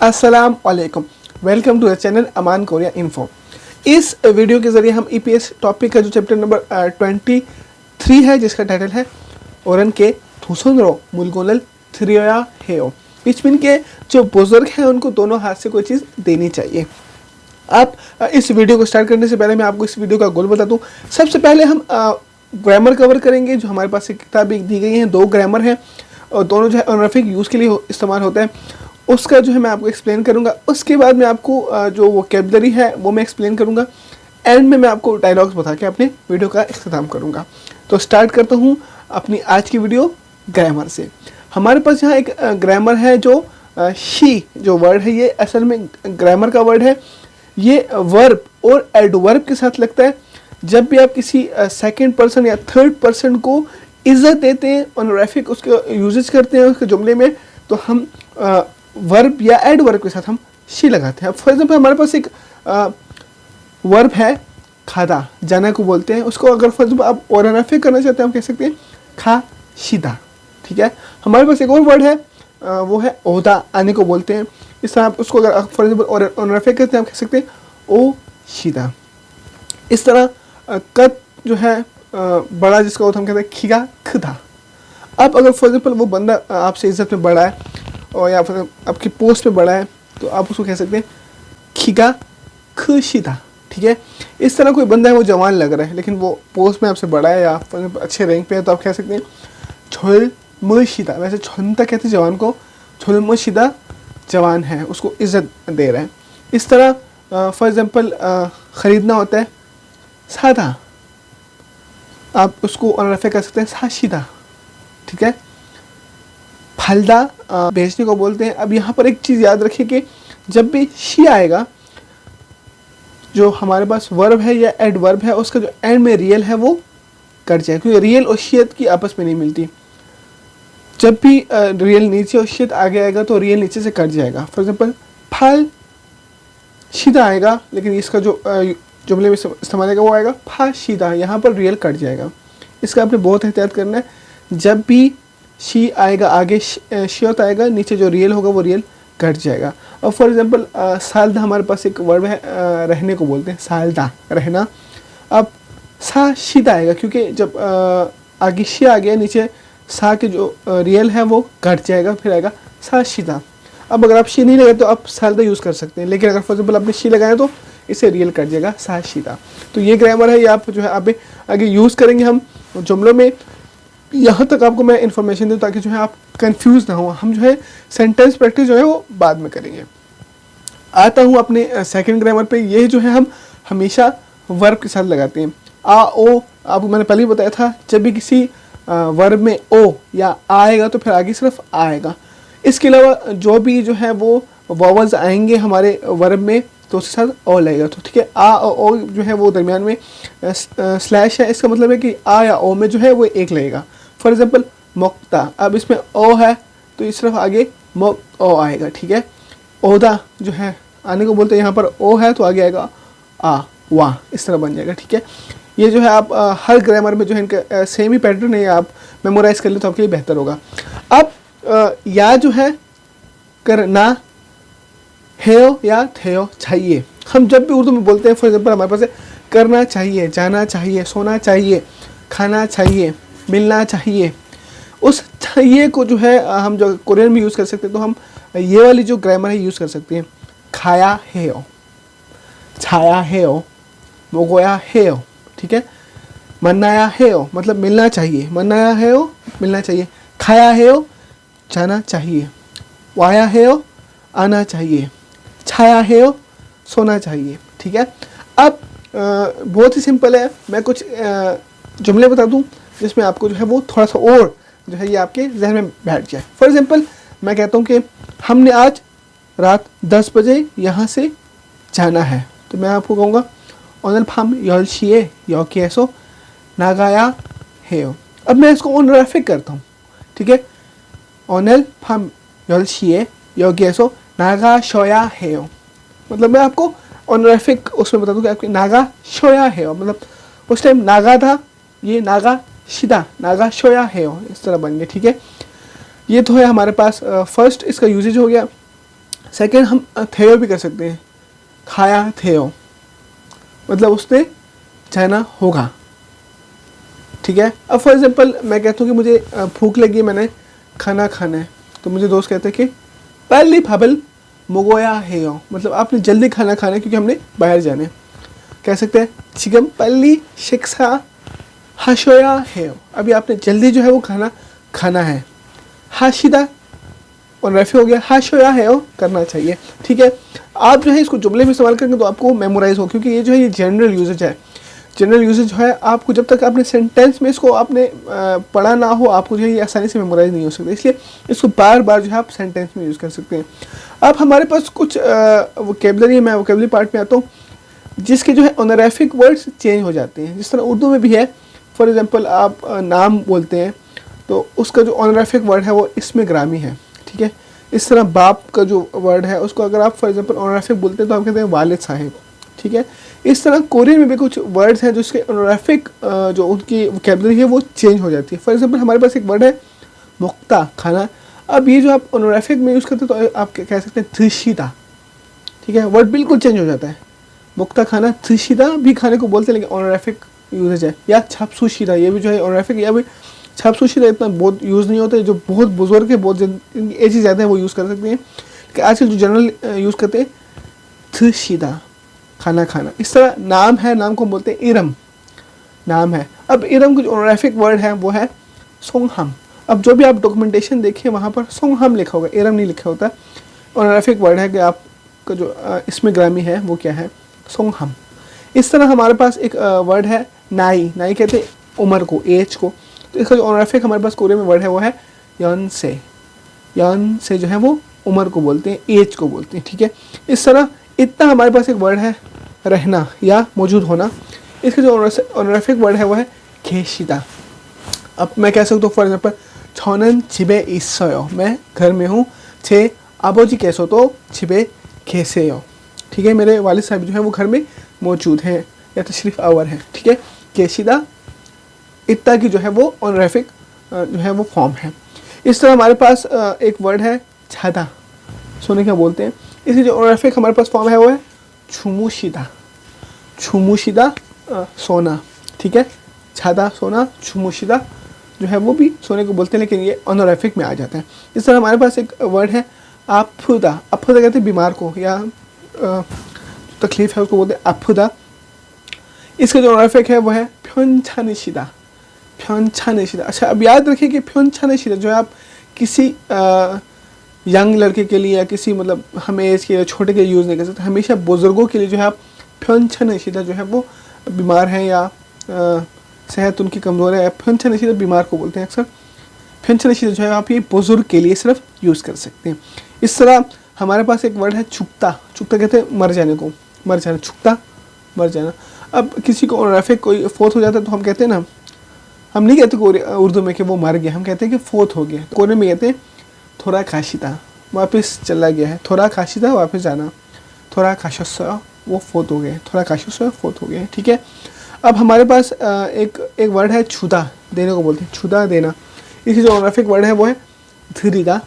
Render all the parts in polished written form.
अस्सलाम वालेकुम, welcome to the channel Aman Korea info. इस वीडियो के ज़रिए हम ईपीएस टॉपिक का जो चैप्टर नंबर 23 है, जिसका टाइटल है औरन के थुसुनरो मुलगोनल थ्रियोया हेओ, विच मीन के जो बुजुर्ग हैं उनको दोनों हाथ से कोई चीज़ देनी चाहिए। आप इस वीडियो को स्टार्ट करने से पहले मैं आपको इस वीडियो का गोल बता दूं। सबसे पहले हम ग्रामर कवर करेंगे। जो हमारे पास एक किताब दी गई है, 2 ग्रामर हैं और दोनों जो है ऑनरिफिक यूज़ के लिए इस्तेमाल होता है, उसका जो है मैं आपको एक्सप्लेन करूंगा। उसके बाद मैं आपको जो वोकैबुलरी है वो मैं एक्सप्लेन करूंगा। एंड में मैं आपको डायलॉग्स बता के अपने वीडियो का इख्तिताम करूंगा। तो स्टार्ट करता हूं अपनी आज की वीडियो ग्रामर से। हमारे पास यहाँ एक ग्रामर है जो शी जो वर्ड है, ये असल में ग्रामर का वर्ड है। ये वर्ब और एडवर्ब के साथ लगता है। जब भी आप किसी सेकंड पर्सन या थर्ड पर्सन को इज्जत देते हैं, ऑनरिफिक उसके यूजेज करते हैं उसके जुमले में, तो हम वर्ब या एडवर्ब के साथ हम शी लगाते हैं। फॉर एग्जाम्पल हमारे पास एक वर्ब है खादा, जाना को बोलते हैं। उसको अगर फॉर एग्जाम्पल आप ऑनरिफिक करना चाहते हैं, हम कह सकते हैं खा शीदा। ठीक है। हमारे पास एक और वर्ड है, वो है ओहदा, आने को बोलते हैं। इस तरह आप उसको अगर फॉर एग्जाम्पल ऑनरिफिक करते हैं, हम कह सकते हैं ओ शीदा। इस तरह कद जो है बड़ा, जिसका होता है हम कहते हैं खिगा खदा। अब अगर फॉर एग्जाम्पल वो बंदा आपसे इज्जत में बड़ा है और या फिर आपकी पोस्ट पे बड़ा है, तो आप उसको कह सकते हैं खिगा खुशिदा। ठीक है। इस तरह कोई बंदा है, वो जवान लग रहा है लेकिन वो पोस्ट में आपसे बड़ा है या अच्छे रैंक पे है, तो आप कह सकते हैं छोल मुशिदा। वैसे छोलता कहते हैं जवान को, छोल मुशिदा जवान है, उसको इज्जत दे रहा है। इस तरह फॉर एग्जाम्पल ख़रीदना होता है सादा, आप उसको ऑनरिफिक कर सकते हैं साशिदा। ठीक है। फलदा बेचने को बोलते हैं। अब यहाँ पर एक चीज़ याद रखिए कि जब भी शी आएगा, जो हमारे पास वर्ब है या एडवर्ब है, उसका जो एंड में रियल है वो कट जाए, क्योंकि रियल और शियत की आपस में नहीं मिलती। जब भी रियल नीचे और शियत आगे आएगा तो रियल नीचे से कट जाएगा। फॉर एग्जाम्पल फल शीदा आएगा, लेकिन इसका जो जुमले में इस्तेमाल आएगा वो आएगा फा शीदा, यहाँ पर रियल कट जाएगा। इसका आपने बहुत एहतियात करना है। जब भी शी आएगा आगे शियत आएगा, नीचे जो रियल होगा वो रियल कट जाएगा। और फॉर एग्जांपल सालदा, हमारे पास एक वर्ब है रहने को बोलते हैं सालदा, रहना। अब सा शीदा आएगा, क्योंकि जब आगे शी आ गया, नीचे सा के जो रियल है वो कट जाएगा, फिर आएगा सा शीदा। अब अगर आप शी नहीं लगाए तो आप सालदा यूज़ कर सकते हैं, लेकिन अगर फॉर एग्जाम्पल आपने शी लगाया तो इसे रियल कट जाएगा सा शीदा। तो ये ग्रामर है, ये आप जो है आगे यूज़ करेंगे हम जुमलों में। यहाँ तक आपको मैं इन्फॉर्मेशन दूँ ताकि जो है आप कंफ्यूज ना हो। हम जो है सेंटेंस प्रैक्टिस जो है वो बाद में करेंगे। आता हूँ अपने सेकंड ग्रामर पे। ये जो है हम हमेशा वर्ब के साथ लगाते हैं। आ ओ, आपको मैंने पहले ही बताया था, जब भी किसी वर्ब में ओ या आ आएगा तो फिर आगे सिर्फ आ आएगा। इसके अलावा जो भी जो है वो वॉवल्स आएंगे हमारे वर्ब में, तो उसके साथ ओ लगेगा। तो ठीक है, आ और ओ जो है वो दरमियान में स्लैश है, इसका मतलब है कि आ या ओ में जो है वो एक लगेगा। फॉर एग्जाम्पल मोक्ता, अब इसमें ओ है तो इस तरफ आगे मोक ओ आएगा। ठीक है। ओहदा जो है आने को बोलते हैं, यहाँ पर ओ है तो आगे आएगा आ वाह, इस तरह बन जाएगा। ठीक है। ये जो है आप हर ग्रामर में जो है इनका सेम ही पैटर्न है, आप मेमोराइज कर ले तो आपके लिए बेहतर होगा। अब या जो है करना हेयो या थेयो चाहिए, हम जब भी उर्दू में बोलते हैं, फॉर एग्जाम्पल हमारे पास है करना चाहिए, जाना चाहिए, सोना चाहिए, खाना चाहिए, मिलना चाहिए। उस चाहिए को जो है हम जो कोरियन में यूज़ कर सकते हैं, तो हम ये वाली जो ग्रामर है यूज़ कर सकते हैं। खाया हेयो, छाया हेयो, मोगोया हेयो। ठीक है। मनाया हेयो मतलब मिलना चाहिए, मनाया हेयो मिलना चाहिए। खाया हेयो जाना चाहिए, वाया हेयो आना चाहिए, छाया हेयो सोना चाहिए। ठीक है। अब बहुत ही सिंपल है, मैं कुछ जुमले बता दूं जिसमें आपको जो है वो थोड़ा सा और जो है ये आपके जहन में बैठ जाए। फॉर एग्जांपल मैं कहता हूँ कि हमने आज रात 10 बजे यहाँ से जाना है, तो मैं आपको कहूँगा ओनल फाम योलशिए यो केसो नागाया हेयो। अब मैं इसको ऑनरिफिक करता हूँ। ठीक है। ओनल फाम योलशिए यो केसो नागा शोया हेयो, मतलब मैं आपको ऑनरिफिक उसमें बता दूँ कि आपकी नागा शोया हेयो, मतलब उस टाइम नागा था, ये नागा शिदा, नागा शोया हेयो, इस तरह बन गया। ठीक है। ये तो है हमारे पास फर्स्ट इसका यूजेज हो गया। सेकेंड हम थेयो भी कर सकते हैं, खाया थेयो, मतलब उसने जाना होगा, ठीक है। अब फॉर एग्जांपल मैं कहता हूँ कि मुझे भूख लगी है, मैंने खाना खाना है, तो मुझे दोस्त कहते हैं कि पहली भाबल मोगोया हेयो, मतलब आपने जल्दी खाना खाना है क्योंकि हमने बाहर जाना है। कह सकते हैं चिकम पहली शिक्षा हाशोया हेयो, अभी आपने जल्दी जो है वो खाना खाना है। हाशिदा और रफी हो गया, हाशोया हेयो करना चाहिए, ठीक है। आप जो है इसको जुमले में इस्तेमाल करेंगे तो आपको मेमोराइज हो, क्योंकि ये जो है ये जनरल यूजेज है। जनरल यूजेज है, आपको जब तक आपने सेंटेंस में इसको आपने पढ़ा ना हो, आपको जो है ये आसानी से मेमोराइज नहीं हो सकता, इसलिए इसको बार बार जो है आप सेंटेंस में यूज़ कर सकते हैं। अब हमारे पास कुछ वोकेबलरी, मैं वोकेबलरी पार्ट में आता हूँ, जिसके जो है ऑनरेफिक वर्ड्स चेंज हो जाते हैं। जिस तरह उर्दू में भी है, फॉर एग्जांपल आप नाम बोलते हैं तो उसका जो ऑनरेफिक वर्ड है वो इसमें ग्रामी है, ठीक है। इस तरह बाप का जो वर्ड है उसको अगर आप फॉर एग्जांपल ऑनरेफिक बोलते हैं तो आप कहते हैं वालिद साहिब, ठीक है। इस तरह कोरियन में भी कुछ वर्ड्स हैं जो उसके ऑनरेफिक जो उनकी वोकेबलरी है वो चेंज हो जाती है। फॉर एग्जांपल हमारे पास एक वर्ड है मुक्ता, खाना। अब ये जो आप ऑनरेफिक में यूज़ करते हैं तो आप कह सकते हैं त्रिशिता, ठीक है, वर्ड बिल्कुल चेंज हो जाता है। मुक्ता खाना, त्रिशिदा भी खाने को बोलते हैं लेकिन ऑनरेफिक यूजेज है। या छपसुशिदा, ये भी जो है ऑनरेफिक, या भी छपसुशिदा इतना बहुत यूज़ नहीं होता है, जो बहुत बुजुर्ग है, बहुत एज ज़्यादा है वो यूज़ कर सकते हैं, लेकिन आजकल जो जनरल यूज़ करते हैं त्रिशिदा, खाना खाना। इस तरह नाम है, नाम को बोलते हैं इरम, नाम है। अब इरम का जो ऑनरेफिक वर्ड है वो है सोंगहम। अब जो भी आप डॉक्यूमेंटेशन देखें वहाँ पर सोंगहम लिखा होगा, इरम नहीं लिखा होता। ऑनरेफिक वर्ड है कि आपका जो इसमें ग्रामी है वो क्या है, सोंगहम। इस तरह हमारे पास एक वर्ड है नाई, नाई कहते हैं उम्र को, एज को, तो इसका जो ऑनरेफिक हमारे पास कोरियन में वर्ड है वो है यन से। यन से जो है वो उम्र को बोलते हैं, एज को बोलते हैं, ठीक है। इस तरह इतना हमारे पास एक वर्ड है रहना या मौजूद होना, इसका जो ऑनरेफिक वर्ड है वो है खेशिदा। अब मैं कह सकता हूँ फॉर एग्जाम्पल छौनन छिबे इसयो, मैं घर में हूँ। छे आबोजी कैसो तो छिबे खेसे हो, ठीक है, मेरे वालिद साहब जो है वो घर में मौजूद हैं या तशरीफ़ आवर हैं, ठीक है। केशिदा इतना की जो है वो ऑनरेफिक जो है वो फॉर्म है। इस तरह हमारे पास एक वर्ड है छादा, सोने क्या बोलते हैं, इसकी जो ऑनरेफिक हमारे पास फॉर्म है वो है छुमुशिदा। छुमुशिदा सोना, ठीक है, छादा सोना, छुमुशिदा जो है वो भी सोने को बोलते हैं लेकिन ये ऑनरेफिक में आ जाता है। इस तरह हमारे पास एक वर्ड है आफुदा। आफुदा कहते हैं बीमार को या तकलीफ है उसको बोलते हैं आफुदा। इसका जो ऑनरेफिक है वो है फ्योनछानिशिदा, फ्योनछानिशिदा। अच्छा, अब याद रखिए कि फ्योनछानिशिदा जो है आप किसी यंग लड़के के लिए या किसी मतलब हम एज के या छोटे के यूज़ नहीं कर सकते, हमेशा बुजुर्गों के लिए जो है आप फ्योनछानिशिदा जो है वो बीमार हैं या सेहत उनकी कमज़ोर है, फ्योनछानिशिदा बीमार को बोलते हैं अक्सर। फ्योनछानिशिदा जो है आप ये बुजुर्ग के लिए सिर्फ यूज़ कर सकते हैं। इस तरह हमारे पास एक वर्ड है चुकता। चुकता कहते हैं मर जाने को, मर जाना, चुकता मर जाना। अब किसी को ऑनरेफिक कोई फोत हो जाता है तो हम कहते हैं ना, हम नहीं कहते उर्दू में कि वो मर गया, हम कहते हैं कि फोत हो गया। कोरियन में कहते हैं थोड़ा खाशिता, वापस चला गया है, थोड़ा खाशिता वापस जाना, थोड़ा खाशो वो फोत हो गए, थोड़ा खाशो फोत हो गए, ठीक है। अब हमारे पास एक वर्ड है छुदा, देने को बोलते हैं, छुदा देना। इसकी जो ऑनरेफिक वर्ड है वो है धीरिदा,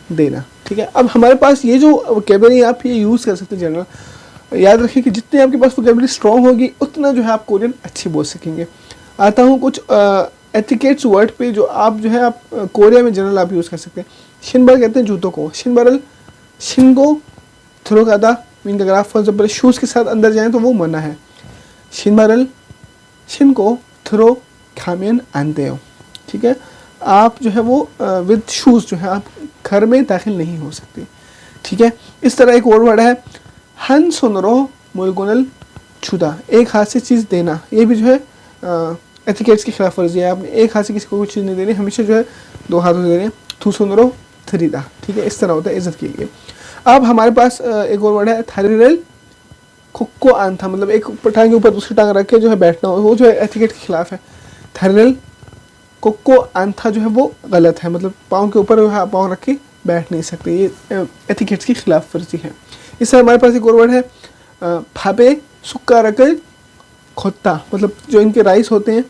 देना, ठीक है। अब हमारे पास ये जो वोकेबलरी आप ये यूज़ कर सकते हैं जनरल। याद रखिए कि जितने आपके पास वोकेबलरी स्ट्रॉन्ग होगी उतना जो है आप कोरियन अच्छी बोल सकेंगे। आता हूँ कुछ एटिकेट्स वर्ड पे जो आप जो है आप कोरिया में जनरल आप यूज़ कर सकते हैं। शिनबर कहते हैं जूतों को, शिनबरल, शिनगो थ्रो का था मीन अगर आप फॉर एग्जाम्पल शूज़ के साथ अंदर जाएँ तो वो मना है। शिनबरल शिनको थ्रो खामियन आनते हो, ठीक है। आप जो है वो विद शूज़ जो है आप घर में दाखिल नहीं हो सकते, ठीक है। इस तरह एक और वर्ड है हन सुनरो मुलगुनल छुदा, एक हाथ से चीज़ देना। ये भी जो है एथिकेट्स की खिलाफ वर्जी है। आपने एक हाथ से किसी को कोई चीज़ नहीं देनी, हमेशा जो है दो हाथों से देने। थू सुनरो थरीदा, ठीक है, इस तरह होता है इज़्ज़त के लिए। अब हमारे पास एक और वर्ड है थारीरेल खुक्को आंथा, मतलब एक टांग के ऊपर दूसरी टांग रख के जो है बैठना, वो जो है एथिकेट के खिलाफ है। थारीरेल कोको आंथा जो है वो गलत है, मतलब पाँव के ऊपर पाँव रख के बैठ नहीं सकते, ये एथिकेट्स की खिलाफ वर्जी है। इस तरह हमारे पास एक और वर्ड है भापे सुक्का रकर खोत्ता, मतलब जो इनके राइस होते हैं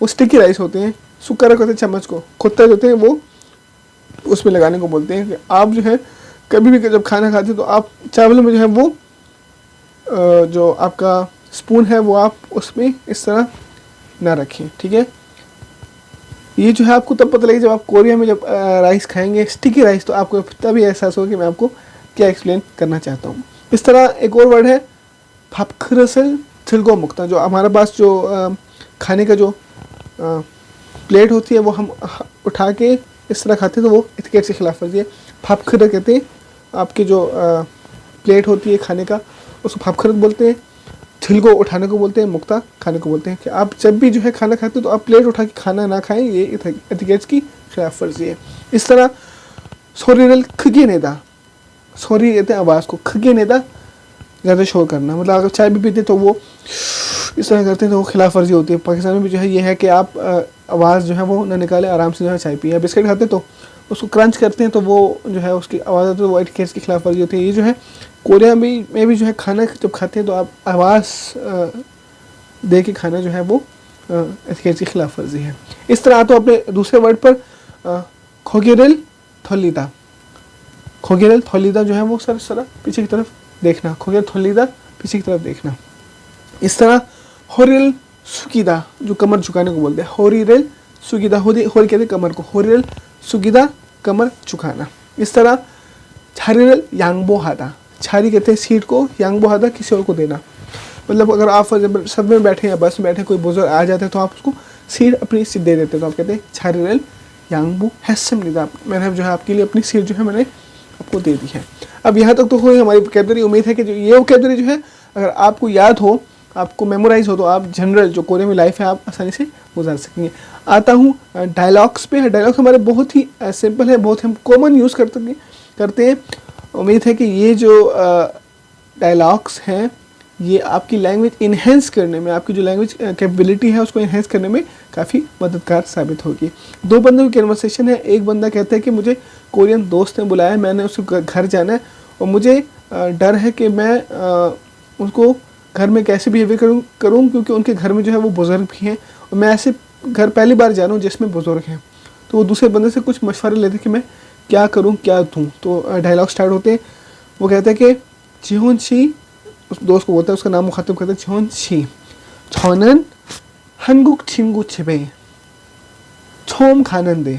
वो स्टिकी राइस होते हैं, सुक्का रख होते हैं चम्मच को, खोत्ता जो होते हैं वो उसमें लगाने को बोलते हैं कि आप जो है कभी भी जब खाना खाते हैं तो आप चावल में जो है वो जो आपका स्पून है वो आप उसमें इस तरह ना रखें, ठीक है। ये जो है आपको तब पता लगेगा जब आप कोरिया में जब राइस खाएंगे, स्टिकी राइस, तो आपको तभी एहसास होगा कि मैं आपको क्या एक्सप्लेन करना चाहता हूँ। इस तरह एक और वर्ड है फापखरसल थिलगो मुक्ता, जो हमारे पास जो खाने का जो प्लेट होती है वो हम उठा के इस तरह खाते हैं तो वो एटिकेट के खिलाफ वर्जी है। फापखर कहते हैं आपकी जो प्लेट होती है खाने का, उसको फापखर बोलते हैं। थिलगो उठाने को बोलते हैं, मुक्ता खाने को बोलते हैं। कि आप जब भी जो है खाना खाते हैं तो आप प्लेट उठा के खाना ना खाएं, ये एटिकेट्स की खिलाफ वर्जी है। इस तरह सोरीरल खगे नेदा, सॉरी कहते हैं आवाज़ को, खगे नेदा ज़्यादा शोर करना, मतलब अगर चाय भी पीते तो वो इस तरह करते हैं तो वो खिलाफ वर्जी होती है। पाकिस्तान में भी जो है ये है कि आप आवाज़ जो है वो ना निकाले, आराम से जो है चाय पिए। बिस्किट खाते तो उसको क्रंच करते हैं तो वो जो है उसकी आवाज़ आती है, तो वो एटिकेट्स की खिलाफ वर्जी होती है। ये जो है कोरिया में भी जो है खाना जब खाते हैं तो आप आवाज़ दे के खाना जो है वो एटिकेट्स की खिलाफ वर्जी है। इस तरह तो अपने दूसरे वर्ड पर खोगेरल थोलीदा, खोगेरल थोलीदा जो है वो सर पीछे की तरफ देखना, खोगेरल थोलीदा पीछे की तरफ देखना। इस तरह होरिल सुकीदा, जो कमर झुकाने को बोलते हैं, होरिल सुकीदा, होरी कहते हैं कमर को, होरिल सुकीदा कमर झुकाना। इस तरह छारिल यांगबो हादा, छारी कहते हैं सीट को, यांगबो हादा किसी और को देना, मतलब अगर आप सब में बैठे या बस में बैठे कोई बुजुर्ग आ जाते हैं तो आप उसको सीट अपनी सीट दे देते हैं, तो आप कहते हैं छारिल यांगबो हैसम लिदा, मैंने जो है आपके लिए अपनी सीट जो है मैंने आपको दे दी है। अब यहाँ तक तो हुई हमारी वोकैबुलरी। उम्मीद है कि जो ये वोकैबुलरी जो है अगर आपको याद हो, आपको मेमोराइज हो, तो आप जनरल जो कोरिया में लाइफ है आप आसानी से गुजार सकेंगे। आता हूँ डायलॉग्स पे। डायलॉग्स हमारे बहुत ही सिंपल है, बहुत हम कॉमन यूज़ करते हैं। उम्मीद है कि ये जो डायलॉग्स हैं ये आपकी लैंग्वेज इन्हेंस करने में, आपकी जो लैंग्वेज कैपेबिलिटी है उसको इन्हेंस करने में काफ़ी मददगार साबित होगी। दो बंदों की कन्वर्सेशन है। एक बंदा कहता है कि मुझे कोरियन दोस्त ने बुलाया, मैंने उसके घर जाना है और मुझे डर है कि मैं उसको घर में कैसे बिहेवियर करूं क्योंकि उनके घर में जो है वो बुज़ुर्ग भी हैं और मैं ऐसे घर पहली बार जा रहा हूँ जिसमें बुज़ुर्ग हैं। तो वो दूसरे बंदे से कुछ मशवरे लेते कि मैं क्या करूँ क्या दूँ। तो डायलॉग स्टार्ट होते हैं। वो कहता है कि चिहोन शी, उस दोस्त को बोलता है, उसका नाम मुखातिब करता है चिहोन शी, छौनन हनगुक छिंगू छिबे छोम खानंदे,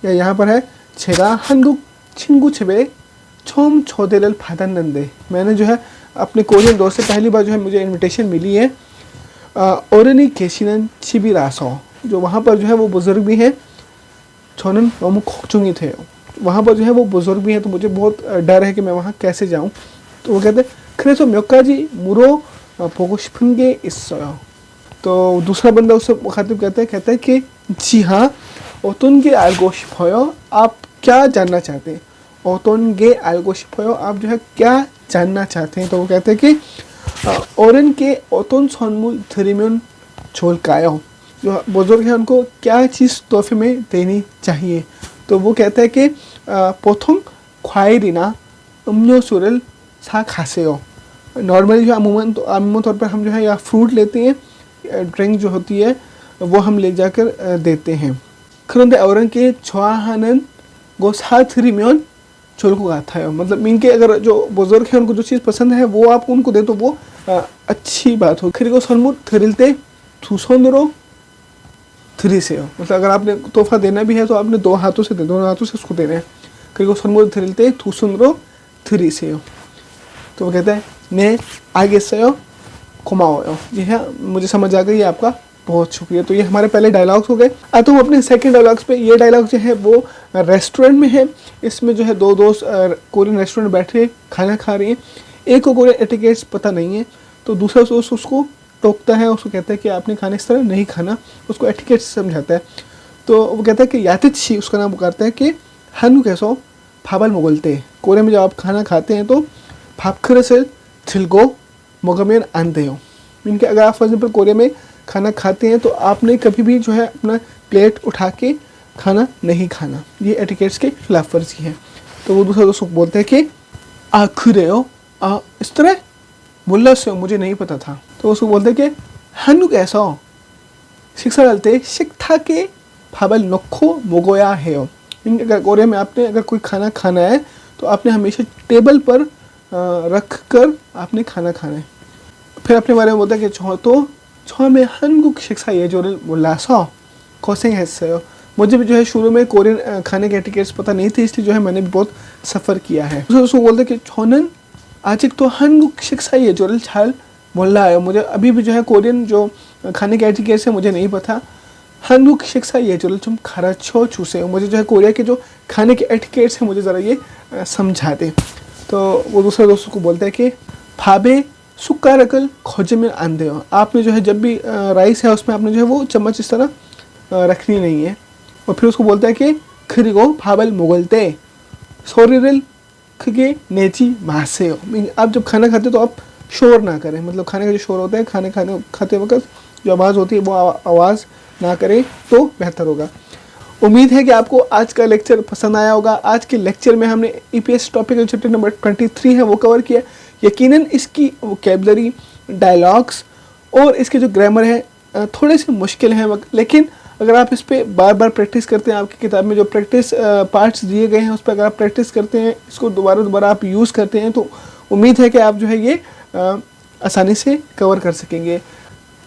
या यहाँ पर है छेगा हनगुक छिंगू छिबे छोम छोदेरल फादनंदे। मैंने जो है अपने कोरियन दोस्त से पहली बार जो है मुझे इनविटेशन मिली है ओरनी केशिनन छिबिरासो, जो वहाँ पर जो है वो बुज़ुर्ग भी हैं, छोनन मामू खोचुंगी थे, वहाँ पर जो है वो बुज़ुर्ग भी हैं, तो मुझे बहुत डर है कि मैं वहाँ कैसे जाऊँ। तो वो कहते हैं खरेसो म्योकाजी मुरो पोगोशफुंगे इस्सो। तो दूसरा बंदा उससे मुखातिब कहता है कि जी हाँ, ओतुनगे आलगोशफयो, आप क्या जानना चाहते हैं, ओतुनगे आलगोशफयो, आप जो है क्या जानना चाहते हैं। तो वो कहते हैं कि ओरन के ओतुन सोनमुल थरिम्योन छोलकायो, जो बुजुर्ग हैं उनको क्या चीज़ तोहफे में देनी चाहिए। तो वो कहता है कि पोथुम ख्वाइरिना उम्नो सुरल सा खासेओ। नॉर्मली जो अमूमन तौर पर हम जो है या फ्रूट लेते हैं, ड्रिंक जो होती है वो हम ले जाकर देते हैं। खरुंदे औरन के छुआहानन गोसा थरिम्योन छोल को गाता है, मतलब मीन के अगर जो बुजुर्ग हैं उनको जो चीज़ पसंद है वो आप उनको दे तो वो अच्छी बात हो। खिर को सनमुर थरिलते थूसोंदरो थ्री से हो, मतलब अगर आपने तोहफा देना भी है तो आपने दोनों हाथों से उसको देना है। खिर को सनमुर थरिलते थूसोंदरो थ्री से हो। तो वो कहता है ने आगे से हो घुमाओ। जी हाँ, मुझे समझ आ गई, आपका बहुत शुक्रिया। तो ये हमारे पहले डायलॉग्स हो गए। आता हूँ अपने सेकंड डायलॉग्स पे। ये डायलॉग जो है वो रेस्टोरेंट में है। इसमें जो है दो दोस्त कोरियन रेस्टोरेंट बैठे खाना खा रहे हैं। एक को कोरियन एटिकेट्स पता नहीं है तो दूसरा उसको टोकता है, उसको कहता है कि आपने खाना इस तरह नहीं खाना, उसको एटिकेट्स समझाता है। तो वो कहता है कि यातिची, उसका नाम पुकारता है कि हनु कैसो फाबल मोगलते। कोरिया में जब आप खाना खाते हैं तो फापखर से थिलगो मोगमेन आनते हो, मीन के अगर आप फॉर एग्जाम्पल कोरिया में खाना खाते हैं तो आपने कभी भी जो है अपना प्लेट उठा के खाना नहीं खाना, ये एटिकेट्स के खिलाफ वर्जी है। तो वो दूसरा दोस्त बोलते हैं कि आखिर हो इस तरह बोला से मुझे नहीं पता था। तो उसको बोलते हैं कि हनु कैसा हो शिक्षा डालते शिक्षा के फाबल नखो मोगोया है। अगर कोरिया में आपने अगर कोई खाना खाना है तो आपने हमेशा टेबल पर रख कर आपने खाना खाना है। फिर अपने बारे में बोलता है कि 처음에 한국 식사 예절을 몰라서 고생했어요। मुझे भी जो है शुरू में कोरियन खाने के एटिकेट्स पता नहीं थे, इसलिए जो है मैंने भी बहुत सफ़र किया है। उसको बोलते हैं कि 저는 아직도 한국 식사 예절을 잘 몰라요। मुझे अभी भी जो है कोरियन जो खाने के एटिकेट्स है मुझे नहीं पता। 한국 식사 예절을 좀 가르쳐 주세요। मुझे जो है कोरिया के जो खाने के एटिकेट्स हैं मुझे ज़रा ये समझा दे। तो वो दूसरे दोस्तों को बोलता है कि 밥에 숟가락을 खोजमें 안 돼요। आपने जो है जब भी राइस है उसमें आपने जो है वो चम्मच इस तरह रखनी नहीं है। और फिर उसको बोलता है कि 그리고 밥을 먹을 때 소리를 크게 내지 마세요। आप जब खाना खाते हो तो आप शोर ना करें, मतलब खाने का जो शोर होता है खाते वक्त जो आवाज़ होती है वो आवाज़ ना करें तो बेहतर होगा। उम्मीद है कि आपको आज का लेक्चर पसंद आया होगा। आज के लेक्चर में हमने ईपीएस टॉपिक चैप्टर नंबर 23 है वो कवर किया। यकीनन इसकी वोकैबुलरी, डायलॉग्स और इसके जो ग्रामर है थोड़े से मुश्किल हैं, लेकिन अगर आप इस पर बार बार प्रैक्टिस करते हैं, आपकी किताब में जो प्रैक्टिस पार्ट्स दिए गए हैं उस पर अगर आप प्रैक्टिस करते हैं, इसको दोबारा आप यूज़ करते हैं, तो उम्मीद है कि आप जो है ये आसानी से कवर कर सकेंगे।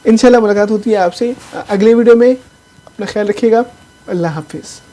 इंशाल्लाह मुलाकात होती है आपसे अगले वीडियो में। अपना ख्याल रखिएगा। अल्लाह हाफिज़।